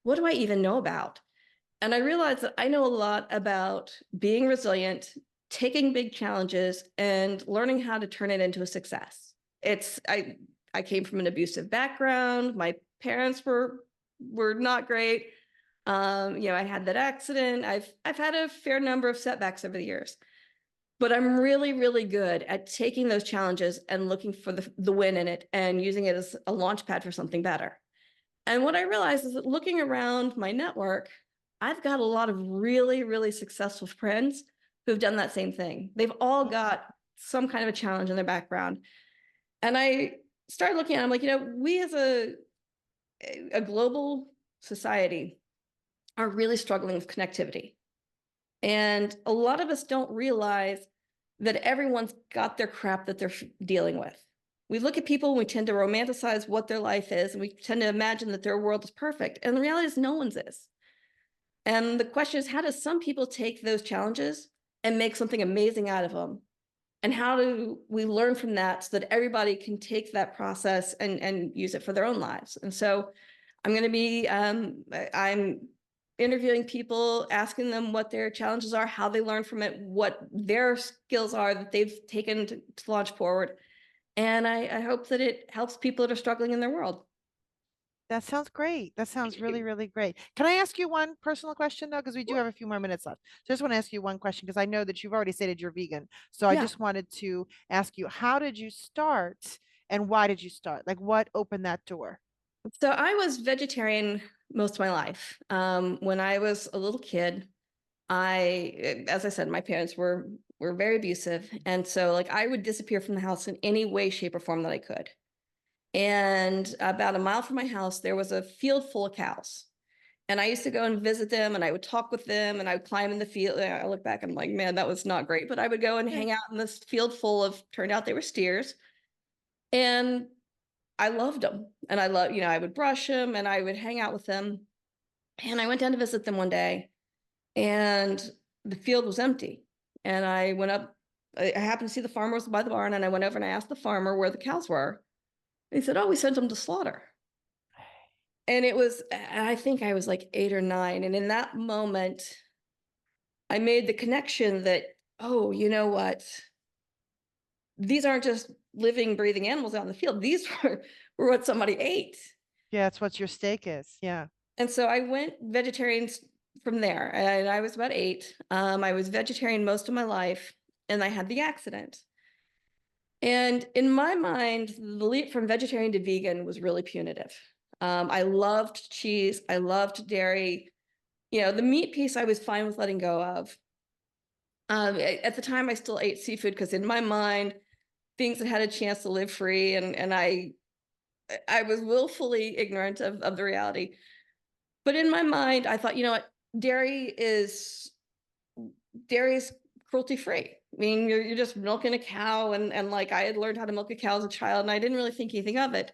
what do I even know about? And I realized that I know a lot about being resilient, taking big challenges, and learning how to turn it into a success. I came from an abusive background. My parents were not great. I had that accident. I've had a fair number of setbacks over the years, but I'm really, really good at taking those challenges and looking for the win in it and using it as a launch pad for something better. And what I realized is that looking around my network, I've got a lot of really, really successful friends who've done that same thing. They've all got some kind of a challenge in their background. And I started looking at, I'm like, we as a global society are really struggling with connectivity. And a lot of us don't realize that everyone's got their crap that they're dealing with. We look at people and we tend to romanticize what their life is, and we tend to imagine that their world is perfect. And the reality is no one's is. And the question is, how do some people take those challenges and make something amazing out of them? And how do we learn from that so that everybody can take that process and use it for their own lives? And so I'm going to be, I'm interviewing people, asking them what their challenges are, how they learn from it, what their skills are that they've taken to launch forward. And I hope that it helps people that are struggling in their world. That sounds great. That sounds really, really great. Can I ask you one personal question though? Because we do have a few more minutes left. So I just want to ask you one question because I know that you've already stated you're vegan. So I Yeah. just wanted to ask you, how did you start and why did you start? Like what opened that door? So I was vegetarian most of my life. When I was a little kid, as I said, my parents were very abusive, and so like I would disappear from the house in any way, shape, or form that I could. And about a mile from my house, there was a field full of cows. And I used to go and visit them and I would talk with them and I would climb in the field. I look back and I'm like, man, that was not great. But I would go and Yeah. hang out in this field full of, turned out they were steers. And I loved them. And I love, I would brush them and I would hang out with them. And I went down to visit them one day and the field was empty. And I went up, I happened to see the farmer was by the barn and I went over and I asked the farmer where the cows were. And he said, oh, we sent them to slaughter. And it was, I think I was like 8 or 9. And in that moment, I made the connection that, oh, you know what? These aren't just living, breathing animals out in the field. These were what somebody ate. Yeah, that's what your stake is. Yeah. And so I went vegetarian from there. And I was about 8. I was vegetarian most of my life, and I had the accident. And in my mind, the leap from vegetarian to vegan was really punitive. I loved cheese. I loved dairy. The meat piece I was fine with letting go of. At the time, I still ate seafood because in my mind, things had had a chance to live free, and I was willfully ignorant of the reality. But in my mind, I thought, you know what, dairy is cruelty free. I mean, you're just milking a cow, and like I had learned how to milk a cow as a child, and I didn't really think anything of it.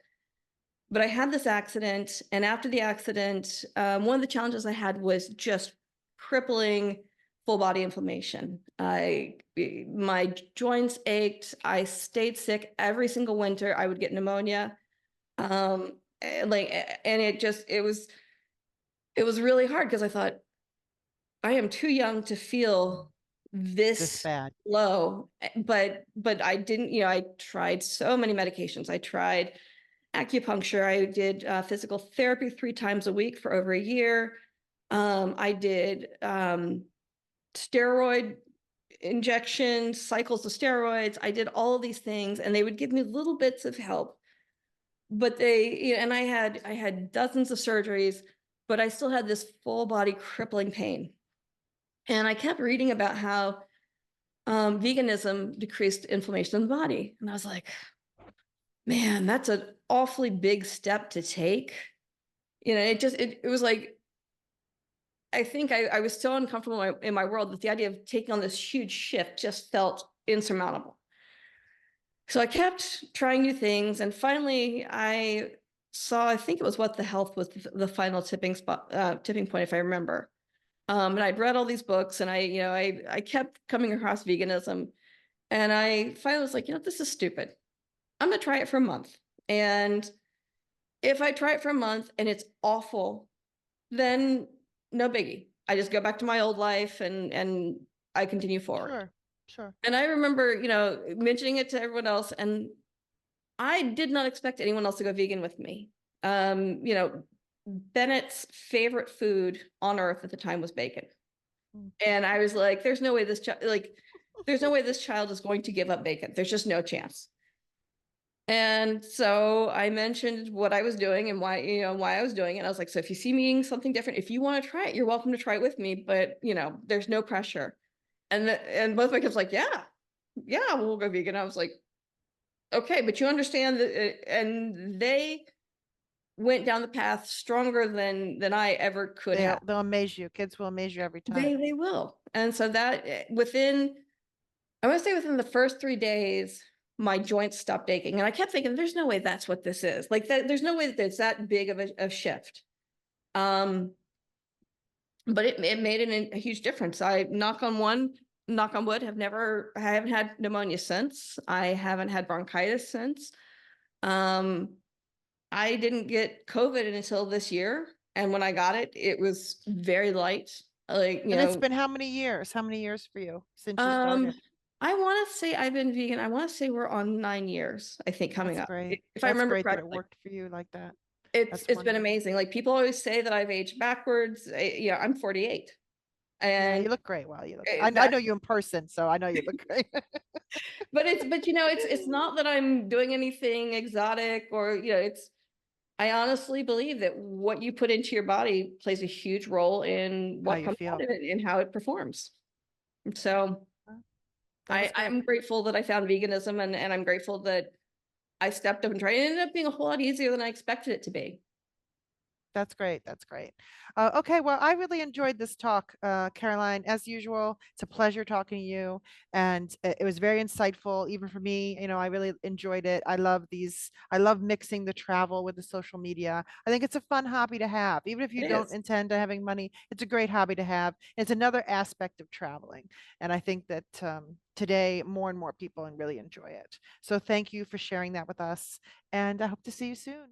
But I had this accident, and after the accident, one of the challenges I had was just crippling full body inflammation. My joints ached. I stayed sick every single winter. I would get pneumonia. And it was really hard because I thought I am too young to feel This this bad. low. But I didn't. I tried so many medications. I tried acupuncture. I did physical therapy 3 times a week for over a year. I did steroid injections, cycles of steroids. I did all of these things, and they would give me little bits of help. But and I had dozens of surgeries, but I still had this full body crippling pain. And I kept reading about how veganism decreased inflammation in the body, and I was like, man, that's an awfully big step to take. It was like, I think I was so uncomfortable in my world that the idea of taking on this huge shift just felt insurmountable. So I kept trying new things, and finally I saw, I think it was What the Health was the final tipping point, if I remember. And I'd read all these books, and I kept coming across veganism, and I finally was like, this is stupid. I'm gonna try it for a month, and if I try it for a month and it's awful, then no biggie. I just go back to my old life and I continue forward. Sure. Sure. And I remember, mentioning it to everyone else, and I did not expect anyone else to go vegan with me. Bennett's favorite food on earth at the time was bacon. Mm. And I was like, there's no way this child is going to give up bacon. There's just no chance. And so I mentioned what I was doing and why I was doing it. I was like, so if you see me eating something different, if you want to try it, you're welcome to try it with me, but there's no pressure. And both my kids were like, yeah, we'll go vegan. I was like, okay, but you understand that, and they went down the path stronger than I ever could have. They'll amaze you. Kids will amaze you every time. They will. And so that I want to say within the first 3 days, my joints stopped aching. And I kept thinking, there's no way that's what this is. Like that, there's no way that it's that big of a shift. But it made a huge difference. I knock on wood, I haven't had pneumonia since. I haven't had bronchitis since. I didn't get COVID until this year. And when I got it, it was very light. And it's been how many years? How many years for you since you Um, started? I want to say I've been vegan. I want to say we're on 9 years, I think, coming That's up, great. if I That's remember great that it correctly. worked for you like that. That's It's been wonderful. amazing. Like people always say that I've aged backwards. Yeah, I'm 48, Yeah, and you look great. Well, you look great. I that. know you in person, so I know you look great. But it's not that I'm doing anything exotic or it's. I honestly believe that what you put into your body plays a huge role in How what you comes out feel. of it and how it performs. So Well, that was great. I'm grateful that I found veganism, and I'm grateful that I stepped up and tried. It ended up being a whole lot easier than I expected it to be. That's great. That's great. Okay, well, I really enjoyed this talk, Caroline. As usual, it's a pleasure talking to you, and it was very insightful, even for me. I really enjoyed it. I love these. I love mixing the travel with the social media. I think it's a fun hobby to have, even if you It don't is. intend to having money. It's a great hobby to have. It's another aspect of traveling, and I think that today more and more people really enjoy it. So thank you for sharing that with us, and I hope to see you soon.